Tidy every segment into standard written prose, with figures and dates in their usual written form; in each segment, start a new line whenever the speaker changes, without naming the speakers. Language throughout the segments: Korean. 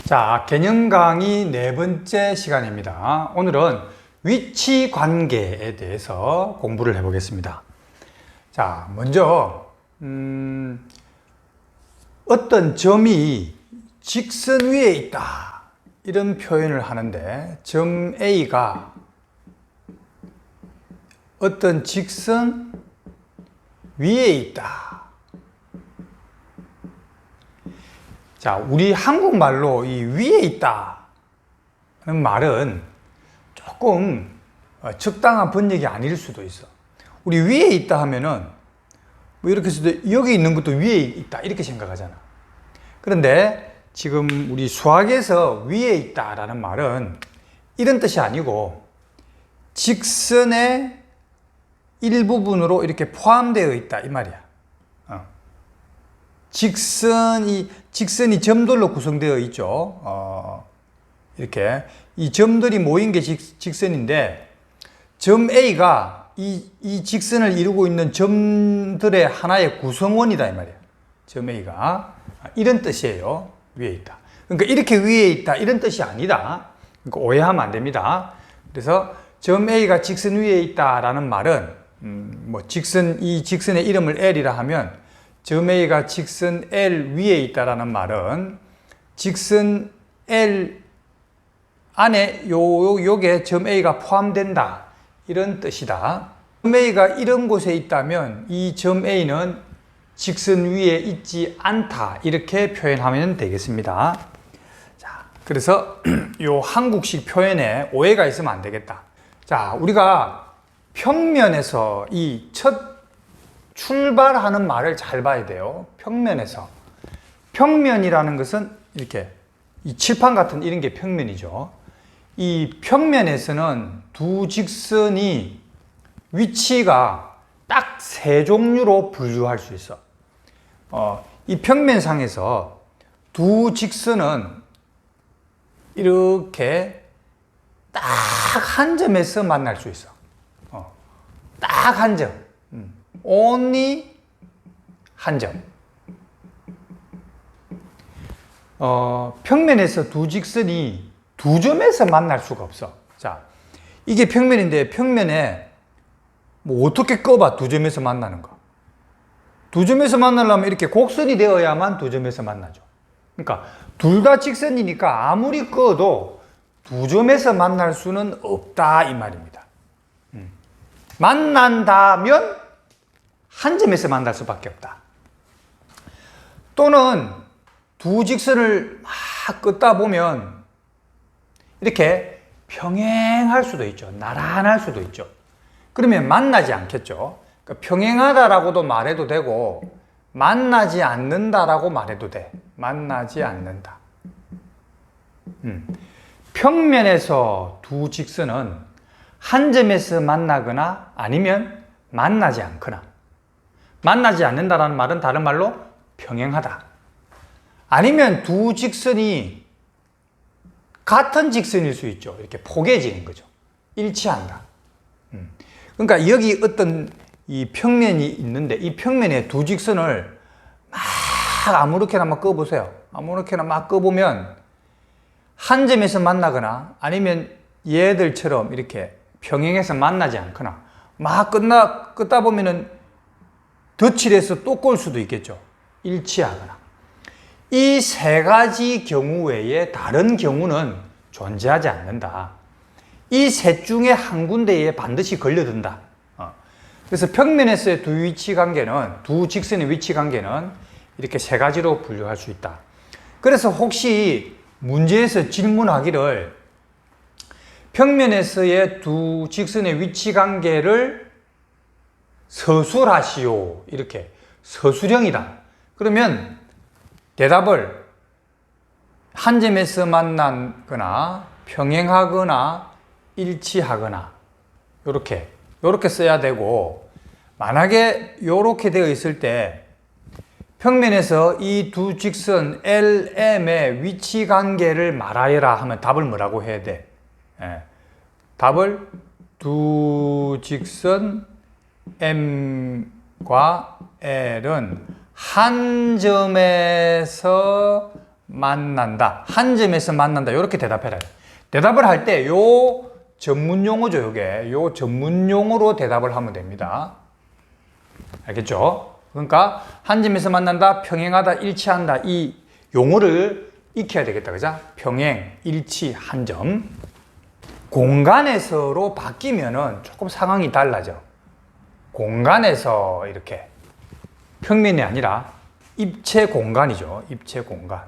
자, 개념 강의 네 번째 시간입니다. 오늘은 위치 관계에 대해서 공부를 해보겠습니다. 자, 먼저 어떤 점이 직선 위에 있다 이런 표현을 하는데, 점 A가 어떤 직선 위에 있다. 자, 우리 한국말로 이 위에 있다는 말은 조금 적당한 번역이 아닐 수도 있어. 우리 위에 있다 하면은 뭐 이렇게 해서 여기 있는 것도 위에 있다 이렇게 생각하잖아. 그런데 지금 우리 수학에서 위에 있다라는 말은 이런 뜻이 아니고 직선의 일부분으로 이렇게 포함되어 있다 이 말이야. 직선이 점들로 구성되어 있죠. 이렇게 이 점들이 모인 게 직선인데, 점 A가 이 직선을 이루고 있는 점들의 하나의 구성원이다 이 말이야. 점 A가 이런 뜻이에요. 위에 있다. 그러니까 이렇게 위에 있다 이런 뜻이 아니다. 그러니까 오해하면 안 됩니다. 그래서 점 A가 직선 위에 있다라는 말은 이 직선의 이름을 L이라 하면 점 A가 직선 L 위에 있다라는 말은 직선 L 안에 요게 점 A가 포함된다 이런 뜻이다. 점 A가 이런 곳에 있다면 이 점 A는 직선 위에 있지 않다 이렇게 표현하면 되겠습니다. 자, 그래서 요 한국식 표현에 오해가 있으면 안 되겠다. 자, 우리가 평면에서 이 첫 출발하는 말을 잘 봐야 돼요. 평면에서. 평면이라는 것은 이렇게 이 칠판 같은 이런 게 평면이죠. 이 평면에서는 두 직선이 위치가 딱 세 종류로 분류할 수 있어. 이 평면상에서 두 직선은 이렇게 딱 한 점에서 만날 수 있어. 딱 한 점. only 한 점. 평면에서 두 직선이 두 점에서 만날 수가 없어. 자, 이게 평면인데 평면에 뭐 어떻게 꼽아 두 점에서 만나는 거. 두 점에서 만나려면 이렇게 곡선이 되어야만 두 점에서 만나죠. 그러니까 둘 다 직선이니까 아무리 꺼도 두 점에서 만날 수는 없다 이 말입니다. 만난다면 한 점에서 만날 수밖에 없다. 또는 두 직선을 막 긋다 보면 이렇게 평행할 수도 있죠. 나란할 수도 있죠. 그러면 만나지 않겠죠. 그러니까 평행하다라고도 말해도 되고 만나지 않는다라고 말해도 돼. 만나지 않는다. 평면에서 두 직선은 한 점에서 만나거나 아니면 만나지 않거나, 만나지 않는다라는 말은 다른 말로 평행하다. 아니면 두 직선이 같은 직선일 수 있죠. 이렇게 포개지는 거죠. 일치한다. 그러니까 여기 어떤 이 평면이 있는데 이 평면에 두 직선을 막 아무렇게나 막 꺼보세요. 아무렇게나 막 꺼보면 한 점에서 만나거나 아니면 얘들처럼 이렇게 평행해서 만나지 않거나 막 끄다 보면은 덧칠해서 또 꼴 수도 있겠죠. 일치하거나. 이 세 가지 경우 외에 다른 경우는 존재하지 않는다. 이 셋 중에 한 군데에 반드시 걸려든다. 그래서 평면에서의 두 직선의 위치 관계는 이렇게 세 가지로 분류할 수 있다. 그래서 혹시 문제에서 질문하기를 평면에서의 두 직선의 위치 관계를 서술하시오. 이렇게 서술형이다. 그러면 대답을 한 점에서 만나거나 평행하거나 일치하거나 요렇게 써야 되고, 만약에 요렇게 되어 있을 때 평면에서 이 두 직선 LM의 위치 관계를 말하여라 하면 답을 뭐라고 해야 돼? 답을 두 직선 M과 L은 한 점에서 만난다. 한 점에서 만난다. 이렇게 대답해라. 대답을 할 때 요 전문 용어죠. 요게 요 전문 용어로 대답을 하면 됩니다. 알겠죠? 그러니까 한 점에서 만난다, 평행하다, 일치한다. 이 용어를 익혀야 되겠다. 그죠? 평행, 일치, 한 점. 공간에서로 바뀌면은 조금 상황이 달라져. 공간에서 이렇게 평면이 아니라 입체 공간이죠. 입체 공간.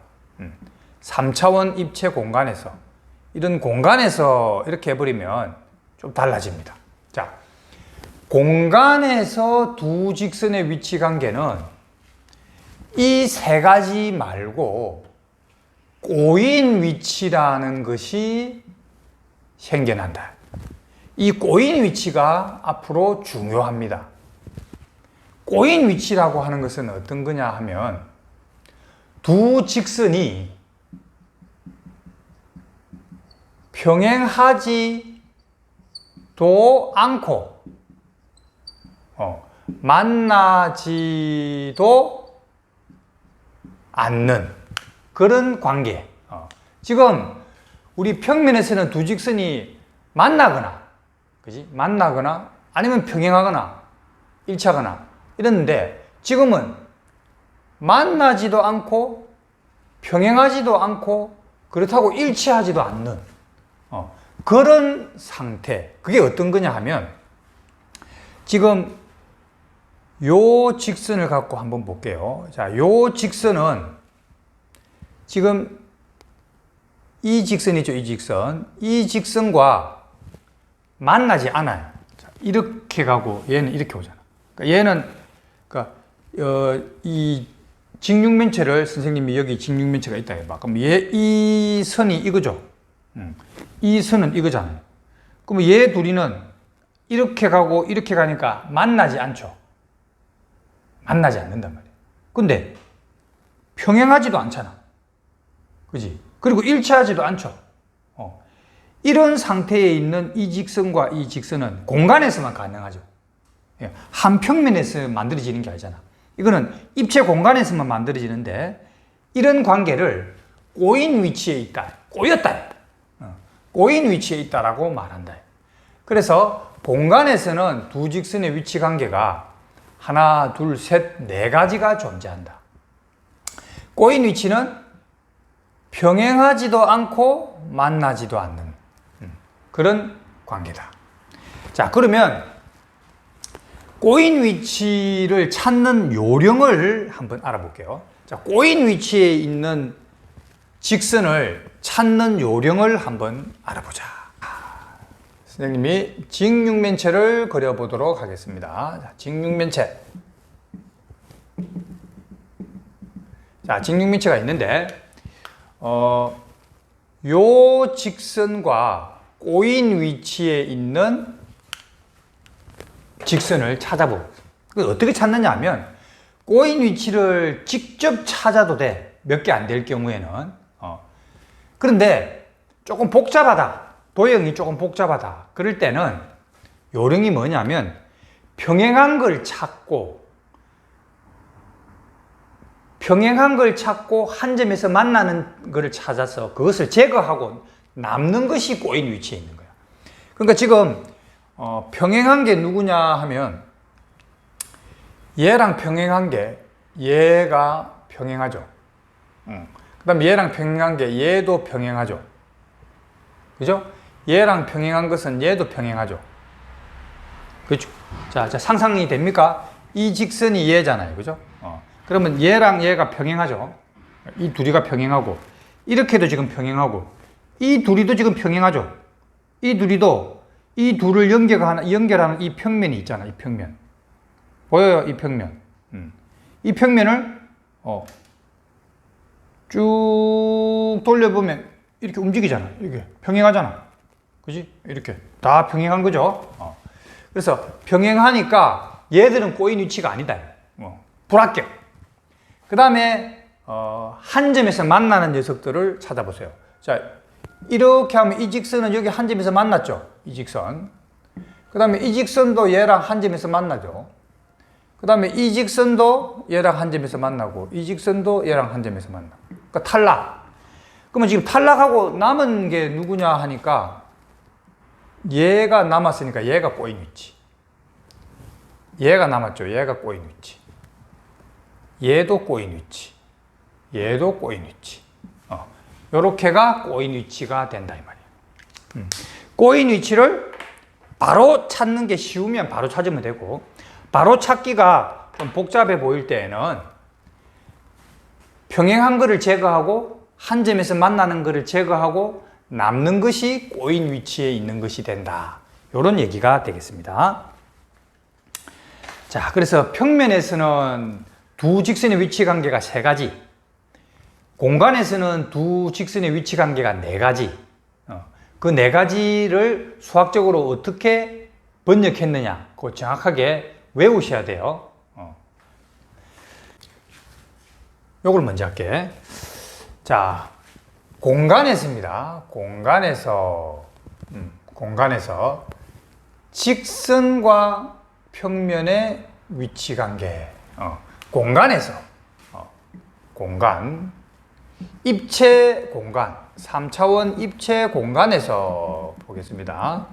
3차원 입체 공간에서 이런 공간에서 이렇게 해버리면 좀 달라집니다. 자, 공간에서 두 직선의 위치 관계는 이 세 가지 말고 꼬인 위치라는 것이 생겨난다. 이 꼬인 위치가 앞으로 중요합니다. 꼬인 위치라고 하는 것은 어떤 거냐 하면 두 직선이 평행하지도 않고 만나지도 않는 그런 관계. 지금 우리 평면에서는 두 직선이 만나거나, 그지? 만나거나 아니면 평행하거나 일치하거나 이랬는데 지금은 만나지도 않고 평행하지도 않고 그렇다고 일치하지도 않는 그런 상태. 그게 어떤 거냐 하면 지금 요 직선을 갖고 한번 볼게요. 자, 요 직선은 지금 이 직선이죠. 이 직선. 이 직선과 만나지 않아요. 자, 이렇게 가고 얘는 이렇게 오잖아. 그러니까 얘는 이 직육면체를 선생님이 여기 직육면체가 있다 해봐. 그럼 이 선이 이거죠. 이 선은 이거잖아요. 그럼 얘 둘이는 이렇게 가고 이렇게 가니까 만나지 않죠. 만나지 않는단 말이에요. 근데 평행하지도 않잖아. 그지? 그리고 일치하지도 않죠. 이런 상태에 있는 이 직선과 이 직선은 공간에서만 가능하죠. 한 평면에서 만들어지는 게 아니잖아. 이거는 입체 공간에서만 만들어지는데 이런 관계를 꼬인 위치에 있다. 꼬였다. 꼬인 위치에 있다라고 말한다. 그래서 공간에서는 두 직선의 위치 관계가 하나, 둘, 셋, 네 가지가 존재한다. 꼬인 위치는 평행하지도 않고 만나지도 않는 그런 관계다. 자, 그러면 꼬인 위치를 찾는 요령을 한번 알아볼게요. 자, 꼬인 위치에 있는 직선을 찾는 요령을 한번 알아보자. 선생님이 직육면체를 그려보도록 하겠습니다. 자, 직육면체. 자, 직육면체가 있는데, 요 직선과 꼬인 위치에 있는 직선을 찾아보고. 어떻게 찾느냐 하면, 꼬인 위치를 직접 찾아도 돼. 몇 개 안 될 경우에는. 그런데 조금 복잡하다. 도형이 조금 복잡하다. 그럴 때는 요령이 뭐냐면 평행한 걸 찾고 한 점에서 만나는 걸 찾아서 그것을 제거하고 남는 것이 꼬인 위치에 있는 거야. 그러니까 지금 평행한 게 누구냐 하면 얘랑 평행한 게 얘가 평행하죠. 그 다음에 얘랑 평행한 게 얘도 평행하죠. 그죠? 얘랑 평행한 것은 얘도 평행하죠. 그렇죠? 자, 상상이 됩니까? 이 직선이 얘잖아요. 그죠? 그러면 얘랑 얘가 평행하죠. 이 둘이가 평행하고, 이렇게도 지금 평행하고, 이 둘이도 지금 평행하죠. 이 둘이도 이 둘을 연결하는 이 평면이 있잖아. 이 평면. 보여요? 이 평면. 이 평면을, 쭉 돌려보면 이렇게 움직이잖아. 이렇게 평행하잖아. 그지? 이렇게 다 평행한 거죠. 그래서 평행하니까 얘들은 꼬인 위치가 아니다. 불합격. 그 다음에 한 점에서 만나는 녀석들을 찾아보세요. 자, 이렇게 하면 이 직선은 여기 한 점에서 만났죠. 이 직선. 그 다음에 이 직선도 얘랑 한 점에서 만나죠. 그 다음에 이 직선도 얘랑 한 점에서 만나고 이 직선도 얘랑 한 점에서 만나. 그러니까 탈락. 그러면 지금 탈락하고 남은 게 누구냐 하니까 얘가 남았으니까 얘가 꼬인 위치. 얘가 남았죠. 얘가 꼬인 위치. 얘도 꼬인 위치. 얘도 꼬인 위치. 요렇게가 꼬인 위치가 된다 이 말이에요. 꼬인 위치를 바로 찾는 게 쉬우면 바로 찾으면 되고, 바로 찾기가 좀 복잡해 보일 때에는 평행한 거를 제거하고 한 점에서 만나는 거를 제거하고 남는 것이 꼬인 위치에 있는 것이 된다. 이런 얘기가 되겠습니다. 자, 그래서 평면에서는 두 직선의 위치 관계가 세 가지, 공간에서는 두 직선의 위치 관계가 네 가지, 그 네 가지를 수학적으로 어떻게 번역했느냐, 그거 정확하게 외우셔야 돼요. 요걸 먼저 할게. 자, 공간에서입니다. 공간에서 직선과 평면의 위치 관계. 공간에서 공간, 입체 공간, 3차원 입체 공간에서 보겠습니다.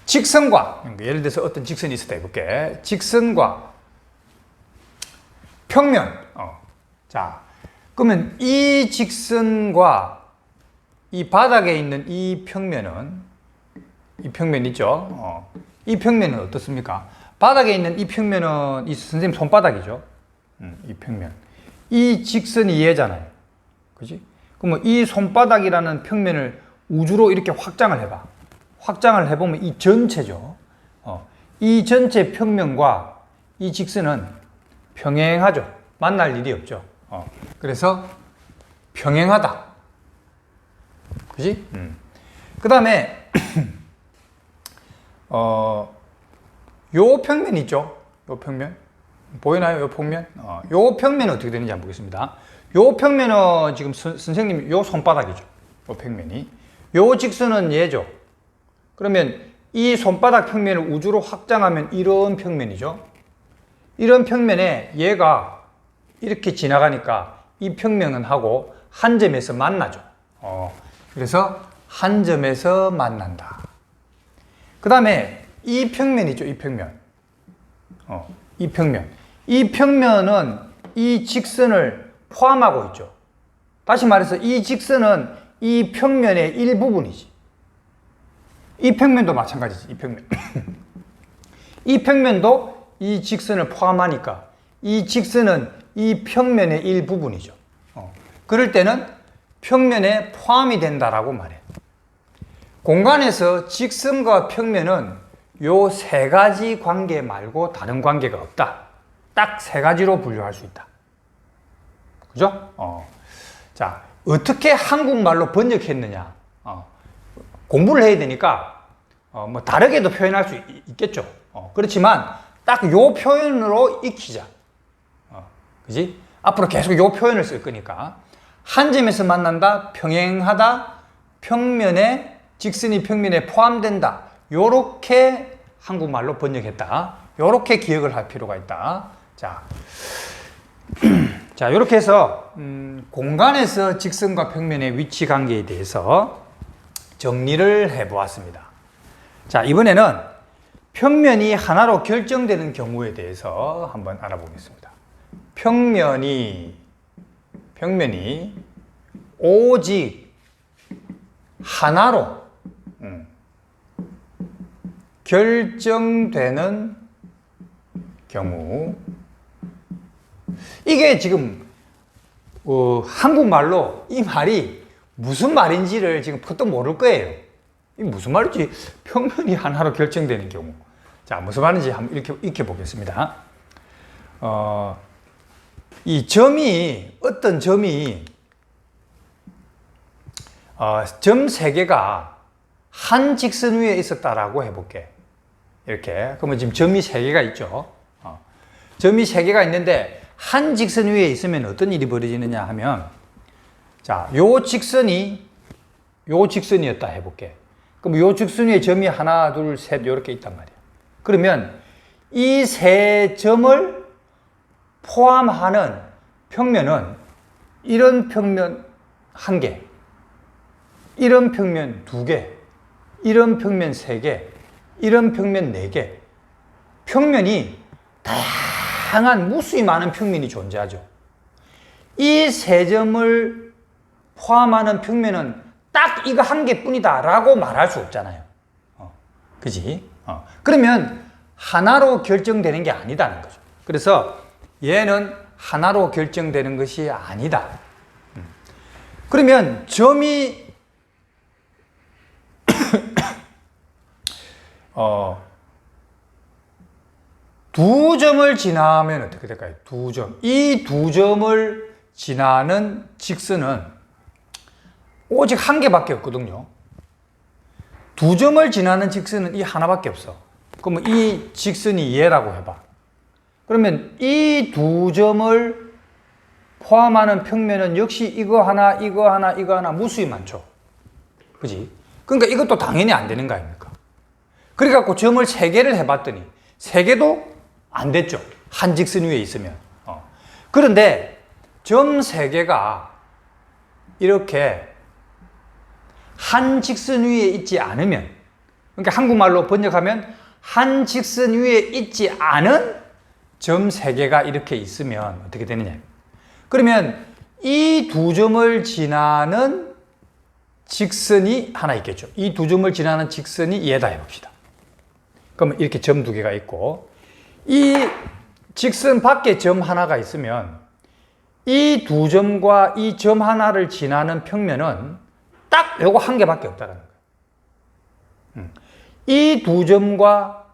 직선과, 예를 들어서 어떤 직선이 있었다 해볼게. 직선과 평면. 자, 그러면 이 직선과 이 바닥에 있는 이 평면은, 이 평면 있죠? 이 평면은 어떻습니까? 바닥에 있는 이 평면은 이 선생님 손바닥이죠? 이 평면. 이 직선이 얘잖아요. 그지? 그러면 이 손바닥이라는 평면을 우주로 이렇게 확장을 해봐. 확장을 해보면 이 전체죠. 이 전체 평면과 이 직선은 평행하죠. 만날 일이 없죠. 그래서 평행하다. 그지? 그 다음에 요 평면 있죠? 요 평면. 보이나요? 요 평면? 요 평면은 어떻게 되는지 한번 보겠습니다. 요 평면은 지금 선생님 요 손바닥이죠. 요 평면이. 요 직선은 얘죠. 그러면 이 손바닥 평면을 우주로 확장하면 이런 평면이죠. 이런 평면에 얘가 이렇게 지나가니까 이 평면은 하고 한 점에서 만나죠. 그래서 한 점에서 만난다. 그 다음에 이 평면이죠. 이 평면. 이 평면. 이 평면은 이 직선을 포함하고 있죠. 다시 말해서 이 직선은 이 평면의 일부분이지. 이 평면도 마찬가지지. 이 평면. 이 평면도 이 직선을 포함하니까 이 직선은 이 평면의 일부분이죠. 그럴 때는 평면에 포함이 된다라고 말해. 공간에서 직선과 평면은 요 세 가지 관계 말고 다른 관계가 없다. 딱 세 가지로 분류할 수 있다. 그죠? 자, 어떻게 한국말로 번역했느냐? 공부를 해야 되니까 뭐 다르게도 표현할 수 있겠죠. 그렇지만 딱 요 표현으로 익히자. 그지? 앞으로 계속 요 표현을 쓸 거니까 한 점에서 만난다, 평행하다, 평면에 직선이 평면에 포함된다. 요렇게 한국말로 번역했다. 요렇게 기억을 할 필요가 있다. 자, 자, 요렇게 해서 공간에서 직선과 평면의 위치 관계에 대해서 정리를 해 보았습니다. 자, 이번에는 평면이 하나로 결정되는 경우에 대해서 한번 알아보겠습니다. 평면이 오직 하나로 결정되는 경우, 이게 지금 한국말로 이 말이 무슨 말인지를 지금 퍼뜩 모를 거예요. 이게 무슨 말인지, 평면이 하나로 결정되는 경우. 자, 무슨 말인지 한번 이렇게 익혀보겠습니다. 이 점이, 어떤 점이, 점 세 개가 한 직선 위에 있었다라고 해볼게. 이렇게. 그러면 지금 점이 세 개가 있죠. 점이 세 개가 있는데 한 직선 위에 있으면 어떤 일이 벌어지느냐 하면, 자, 요 직선이었다 해볼게. 그럼 요 직선 위에 점이 하나, 둘, 셋, 이렇게 있단 말이야. 그러면 이 세 점을 포함하는 평면은 이런 평면 1개, 이런 평면 2개, 이런 평면 3개, 이런 평면 4개. 평면이 다양한 무수히 많은 평면이 존재하죠. 이 세 점을 포함하는 평면은 딱 이거 1개뿐이다 라고 말할 수 없잖아요. 그지? 그러면 하나로 결정되는 게 아니다는 거죠. 그래서 얘는 하나로 결정되는 것이 아니다. 그러면 점이 두 점을 지나면 어떻게 될까요? 두 점. 이 두 점을 지나는 직선은 오직 1개밖에 없거든요. 두 점을 지나는 직선은 이 하나밖에 없어. 그러면 이 직선이 얘라고 해봐. 그러면 이 두 점을 포함하는 평면은 역시 이거 하나, 이거 하나, 이거 하나 무수히 많죠. 그지? 그러니까 이것도 당연히 안 되는 거 아닙니까? 그래갖고 점을 3개를 해봤더니 3개도 안 됐죠. 한 직선 위에 있으면. 그런데 점 3개가 이렇게 한 직선 위에 있지 않으면, 그러니까 한국말로 번역하면 한 직선 위에 있지 않은 점 3개가 이렇게 있으면 어떻게 되느냐. 그러면 이 두 점을 지나는 직선이 하나 있겠죠. 이 두 점을 지나는 직선이 얘다 해봅시다. 그러면 이렇게 점 2개가 있고, 이 직선 밖에 점 하나가 있으면 이 두 점과 이 점 하나를 지나는 평면은 딱 요거 1개밖에 없다는 거예요. 이 두 점과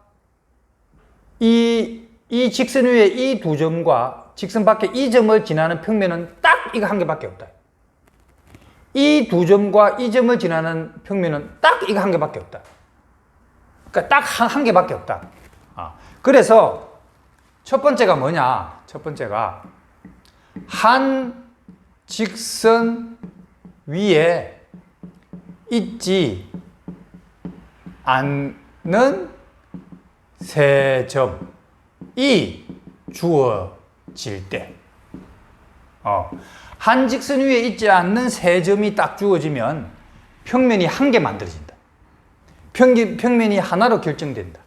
이 직선 위에 이 두 점과 직선 밖에 이 점을 지나는 평면은 딱 이거 1개밖에 없다. 이 두 점과 이 점을 지나는 평면은 딱 이거 1개밖에 없다. 그러니까 딱 한 개밖에 없다. 그래서 첫 번째가 뭐냐? 첫 번째가 한 직선 위에 있지 않는 세 점이 주어질 때, 한 직선 위에 있지 않는 세 점이 딱 주어지면 평면이 1개 만들어진다. 평면이 하나로 결정된다.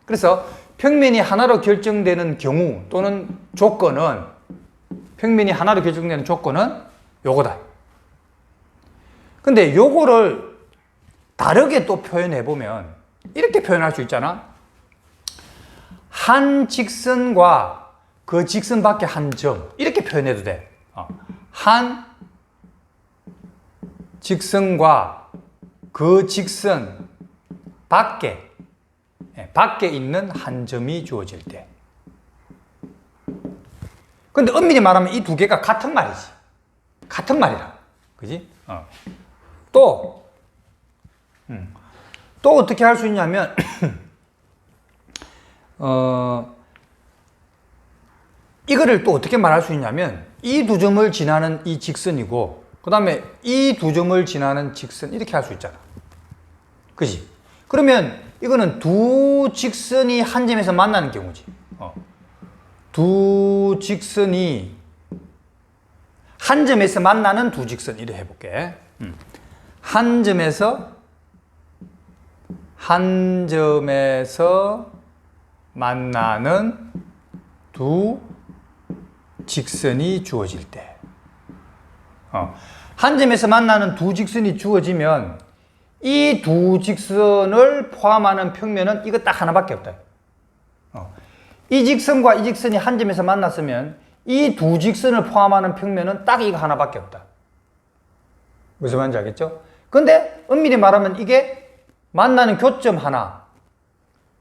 그래서 평면이 하나로 결정되는 경우 또는 조건은, 평면이 하나로 결정되는 조건은 요거다. 근데 요거를 다르게 또 표현해 보면 이렇게 표현할 수 있잖아. 한 직선과 그 직선 밖에 한 점, 이렇게 표현해도 돼. 한 직선과 그 직선 밖에 있는 한 점이 주어질 때. 근데 엄밀히 말하면 이 두 개가 같은 말이지. 같은 말이라. 그지? 또 어떻게 할 수 있냐면, 이거를 또 어떻게 말할 수 있냐면, 이 두 점을 지나는 이 직선이고, 그 다음에 이 두 점을 지나는 직선, 이렇게 할 수 있잖아. 그지? 그러면 이거는 두 직선이 한 점에서 만나는 경우지. 두 직선이 한 점에서 만나는 두 직선, 이렇게 해볼게. 한 점에서 만나는 두 직선이 주어질 때. 한 점에서 만나는 두 직선이 주어지면 이 두 직선을 포함하는 평면은 이거 딱 하나밖에 없다. 이 직선과 이 직선이 한 점에서 만났으면 이 두 직선을 포함하는 평면은 딱 이거 하나밖에 없다. 무슨 말인지 알겠죠? 근데 엄밀히 말하면 이게 만나는 교점 하나,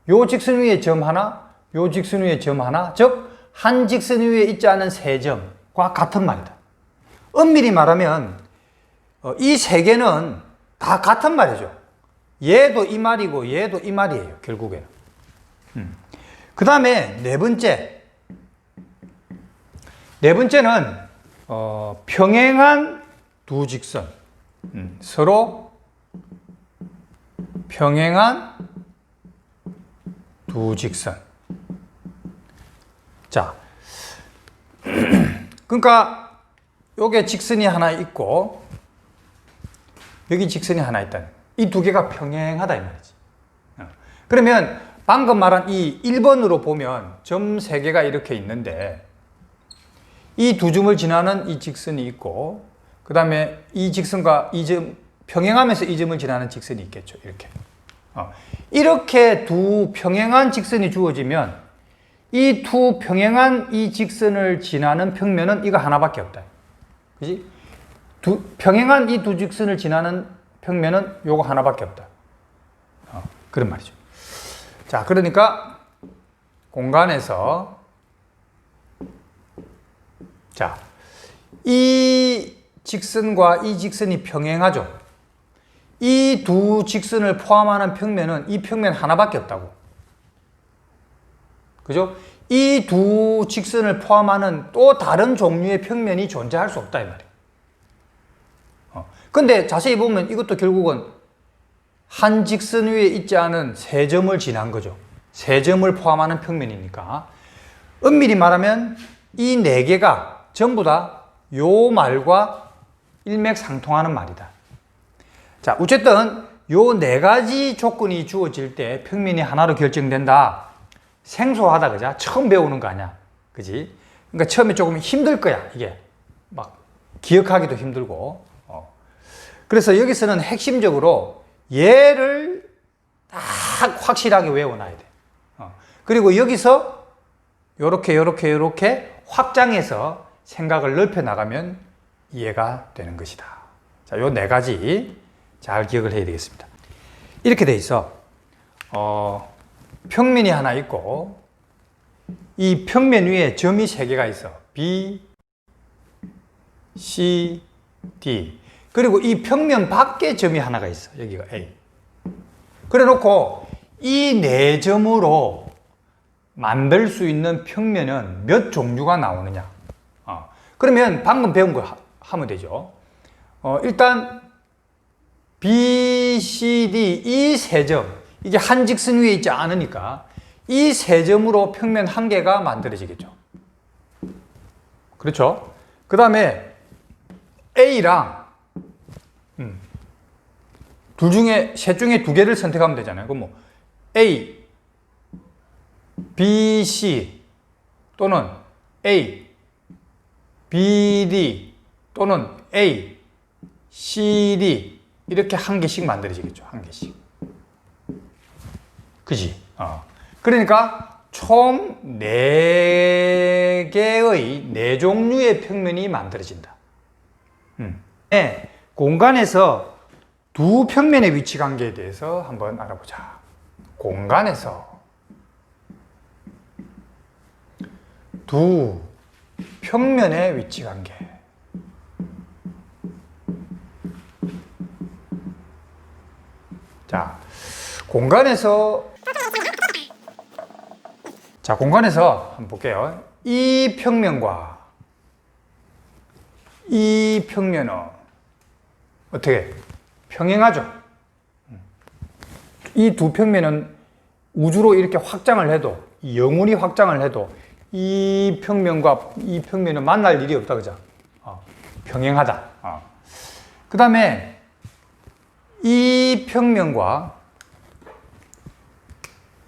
요 직선 위에 점 하나, 요 직선 위에 점 하나, 즉 한 직선 위에 있지 않은 세 점과 같은 말이다. 엄밀히 말하면 이 세 개는 다 같은 말이죠. 얘도 이 말이고 얘도 이 말이에요, 결국에는. 그 다음에 네 번째는 평행한 두 직선, 서로 평행한 두 직선. 자, 그러니까 요게 직선이 하나 있고 여기 직선이 하나 있다. 이 두 개가 평행하다 이 말이지. 그러면 방금 말한 이 1번으로 보면 점 3개가 이렇게 있는데 이 두 점을 지나는 이 직선이 있고 그 다음에 이 직선과 이 점 평행하면서 이 점을 지나는 직선이 있겠죠. 이렇게. 이렇게 두 평행한 직선이 주어지면 이 두 평행한 이 직선을 지나는 평면은 이거 하나밖에 없다. 그지? 평행한 이 두 직선을 지나는 평면은 요거 하나밖에 없다. 그런 말이죠. 자, 그러니까 공간에서 자, 이 직선과 이 직선이 평행하죠. 이 두 직선을 포함하는 평면은 이 평면 하나밖에 없다고. 그죠? 이 두 직선을 포함하는 또 다른 종류의 평면이 존재할 수 없다 이 말이에요. 근데 자세히 보면 이것도 결국은 한 직선 위에 있지 않은 세 점을 지난 거죠. 세 점을 포함하는 평면이니까. 엄밀히 말하면 이 네 개가 전부 다 요 말과 일맥상통하는 말이다. 자, 어쨌든 요 네 가지 조건이 주어질 때 평면이 하나로 결정된다. 생소하다, 그죠? 처음 배우는 거 아니야. 그지? 그러니까 처음에 조금 힘들 거야, 이게. 막, 기억하기도 힘들고. 그래서 여기서는 핵심적으로 얘를 딱 확실하게 외워놔야 돼. 그리고 여기서 요렇게 확장해서 생각을 넓혀 나가면 이해가 되는 것이다. 자, 요 네 가지 잘 기억을 해야 되겠습니다. 이렇게 돼 있어. 평면이 하나 있고, 이 평면 위에 점이 3개가 있어. B, C, D. 그리고 이 평면 밖에 점이 하나가 있어. 여기가 A. 그래 놓고 이 4점으로 만들 수 있는 평면은 몇 종류가 나오느냐. 그러면 방금 배운 거 하면 되죠. 일단 B, C, D 이 3점, 이게 한 직선 위에 있지 않으니까 이 3점으로 평면 한 개가 만들어지겠죠. 그렇죠? 그 다음에 A랑 셋 중에 2개를 선택하면 되잖아요. 그럼 뭐 A, B, C 또는 A, B, D 또는 A, C, D 이렇게 한 개씩 만들어지겠죠. 한 개씩. 그지? 그러니까 총 4개의 4종류의 평면이 만들어진다. 네, 공간에서 두 평면의 위치 관계에 대해서 한번 알아보자. 공간에서 두 평면의 위치 관계. 자, 공간에서 한번 볼게요. 이 평면과 이 평면은 어떻게 평행하죠? 이 두 평면은 우주로 이렇게 확장을 해도, 영원히 확장을 해도 이 평면과 이 평면은 만날 일이 없다, 그죠? 평행하다. 그 다음에 이 평면과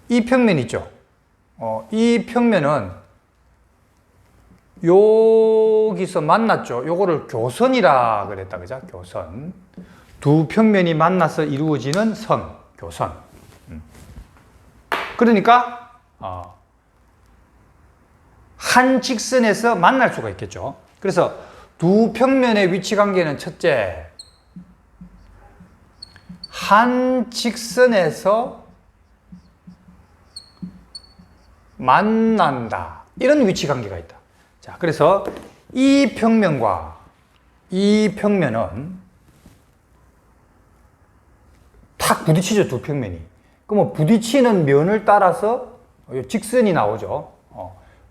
이 평면 있죠? 이 평면은 여기서 만났죠? 요거를 교선이라 그랬다, 그죠? 교선. 두 평면이 만나서 이루어지는 선, 교선. 그러니까 한 직선에서 만날 수가 있겠죠. 그래서 두 평면의 위치 관계는 첫째, 한 직선에서 만난다. 이런 위치 관계가 있다. 자, 그래서 이 평면과 이 평면은 탁 부딪히죠, 두 평면이. 그럼 부딪히는 면을 따라서 직선이 나오죠.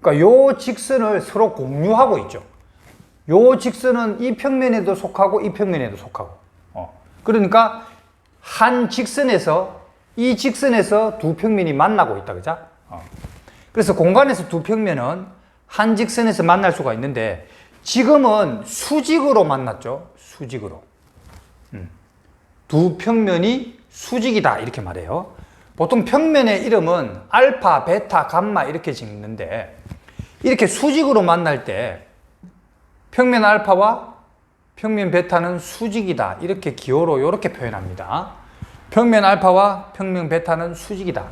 그러니까 요 직선을 서로 공유하고 있죠. 요 직선은 이 평면에도 속하고 이 평면에도 속하고. 그러니까 한 직선에서 이 직선에서 두 평면이 만나고 있다, 그죠? 그래서 공간에서 두 평면은 한 직선에서 만날 수가 있는데 지금은 수직으로 만났죠. 수직으로. 두 평면이 수직이다 이렇게 말해요. 보통 평면의 이름은 알파, 베타, 감마 이렇게 짓는데 이렇게 수직으로 만날 때 평면 알파와 평면 베타는 수직이다 이렇게 기호로 이렇게 표현합니다. 평면 알파와 평면 베타는 수직이다.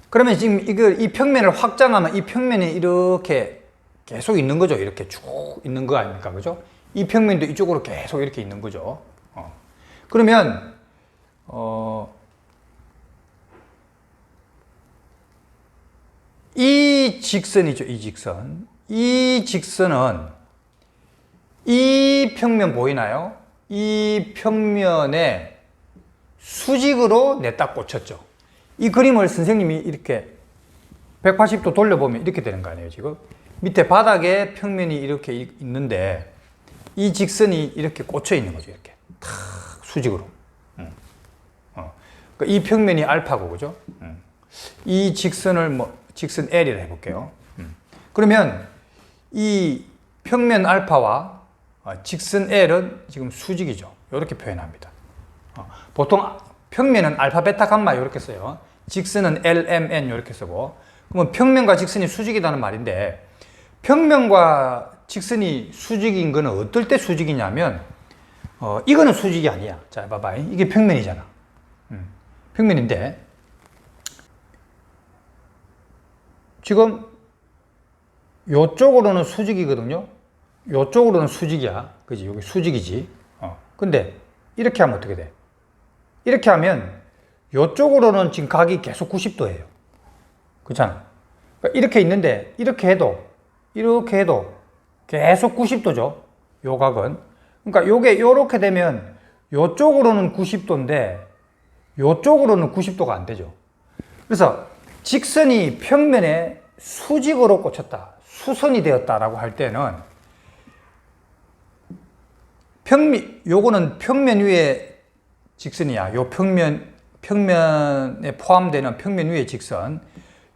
그러면 지금 이 평면을 확장하면 이 평면이 이렇게 계속 있는 거죠. 이렇게 쭉 있는 거 아닙니까? 그죠? 이 평면도 이쪽으로 계속 이렇게 있는 거죠. 그러면, 이 직선이죠. 이 직선. 이 직선은 이 평면 보이나요? 이 평면에 수직으로 냈다 꽂혔죠. 이 그림을 선생님이 이렇게 180도 돌려보면 이렇게 되는 거 아니에요, 지금? 밑에 바닥에 평면이 이렇게 있는데 이 직선이 이렇게 꽂혀 있는 거죠, 이렇게. 탁, 수직으로. 그러니까 이 평면이 알파고, 그죠? 이 직선을 직선 L이라 해볼게요. 그러면 이 평면 알파와 직선 L은 지금 수직이죠. 이렇게 표현합니다. 보통 평면은 알파, 베타, 감마 이렇게 써요. 직선은 L, M, N 이렇게 쓰고. 그러면 평면과 직선이 수직이라는 말인데 평면과 직선이 수직인 거는 어떨 때 수직이냐면 이거는 수직이 아니야. 자, 봐봐. 이게 평면이잖아. 평면인데 지금 요쪽으로는 수직이거든요. 요쪽으로는 수직이야. 그지? 여기 수직이지. 근데 이렇게 하면 어떻게 돼? 이렇게 하면 요쪽으로는 지금 각이 계속 90도예요. 그렇잖아. 그러니까 이렇게 있는데 이렇게 해도 계속 90도죠. 요 각은. 그러니까 요게 요렇게 되면 요쪽으로는 90도인데 요쪽으로는 90도가 안 되죠. 그래서 직선이 평면에 수직으로 꽂혔다. 수선이 되었다라고 할 때는 요거는 평면 위에 직선이야. 요 평면에 포함되는 평면 위의 직선.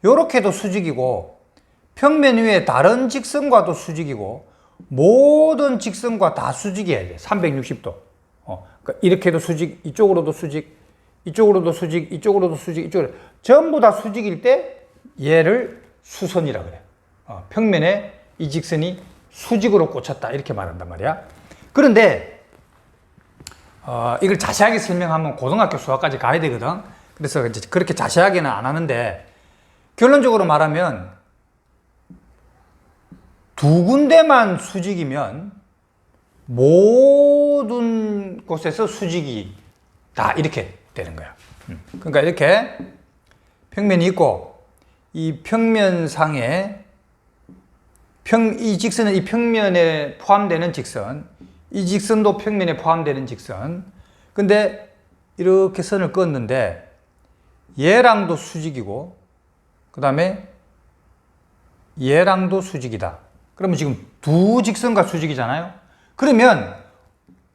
요렇게도 수직이고 평면 위에 다른 직선과도 수직이고 모든 직선과 다 수직이어야 돼. 360도. 그러니까 이렇게도 수직, 이쪽으로도 수직, 이쪽으로도 수직, 이쪽으로도 수직, 이쪽으로 전부 다 수직일 때 얘를 수선이라 그래. 평면에 이 직선이 수직으로 꽂혔다 이렇게 말한단 말이야. 그런데 이걸 자세하게 설명하면 고등학교 수학까지 가야 되거든. 그래서 이제 그렇게 자세하게는 안 하는데 결론적으로 말하면 두 군데만 수직이면 모든 곳에서 수직이다 이렇게 되는 거야. 그러니까 이렇게 평면이 있고 이 평면상에 이 직선은 이 평면에 포함되는 직선, 이 직선도 평면에 포함되는 직선. 근데 이렇게 선을 그었는데 얘랑도 수직이고 그 다음에 얘랑도 수직이다. 그러면 지금 두 직선과 수직이잖아요. 그러면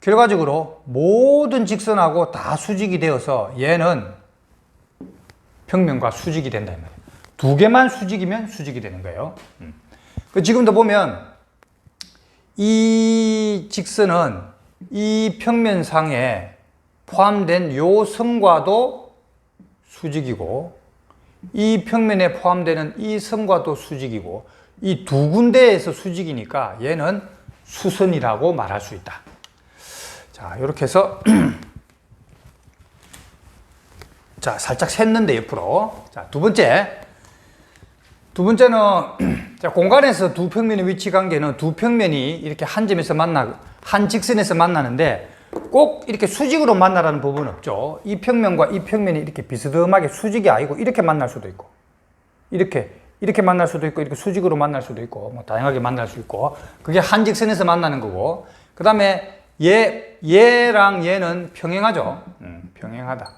결과적으로 모든 직선하고 다 수직이 되어서 얘는 평면과 수직이 된다 이 말이에요. 두 개만 수직이면 수직이 되는 거예요. 지금도 보면 이 직선은 이 평면상에 포함된 요 선과도 수직이고 이 평면에 포함되는 이 선과도 수직이고 이 두 군데에서 수직이니까 얘는 수선이라고 말할 수 있다. 자, 이렇게 해서 자, 살짝 샜는데 옆으로. 자, 두 번째는 자, 공간에서 두 평면의 위치 관계는 두 평면이 이렇게 한 점에서 한 직선에서 만나는데 꼭 이렇게 수직으로 만나라는 법은 없죠. 이 평면과 이 평면이 이렇게 비스듬하게 수직이 아니고 이렇게 만날 수도 있고 이렇게 만날 수도 있고 이렇게 수직으로 만날 수도 있고 뭐 다양하게 만날 수 있고 그게 한 직선에서 만나는 거고 그 다음에 얘랑 얘는 평행하죠. 평행하다.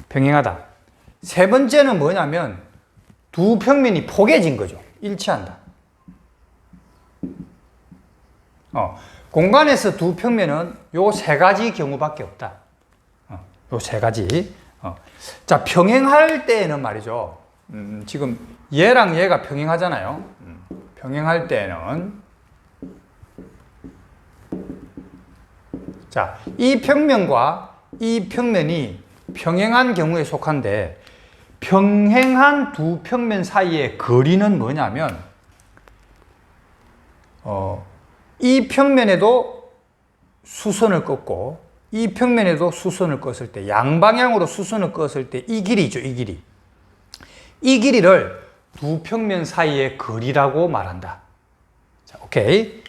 평행하다. 세 번째는 뭐냐면 두 평면이 포개진 거죠. 일치한다. 공간에서 두 평면은 요 세 가지 경우밖에 없다. 요 세 가지. 자, 평행할 때에는 말이죠. 지금 얘랑 얘가 평행하잖아요. 평행할 때는 자, 이 평면과 이 평면이 평행한 경우에 속한데 평행한 두 평면 사이의 거리는 뭐냐면 이 평면에도 수선을 긋고 이 평면에도 수선을 껐을 때 양방향으로 수선을 껐을 때 이 길이죠, 이 길이. 이 길이를 두 평면 사이의 거리라고 말한다. 자, 오케이.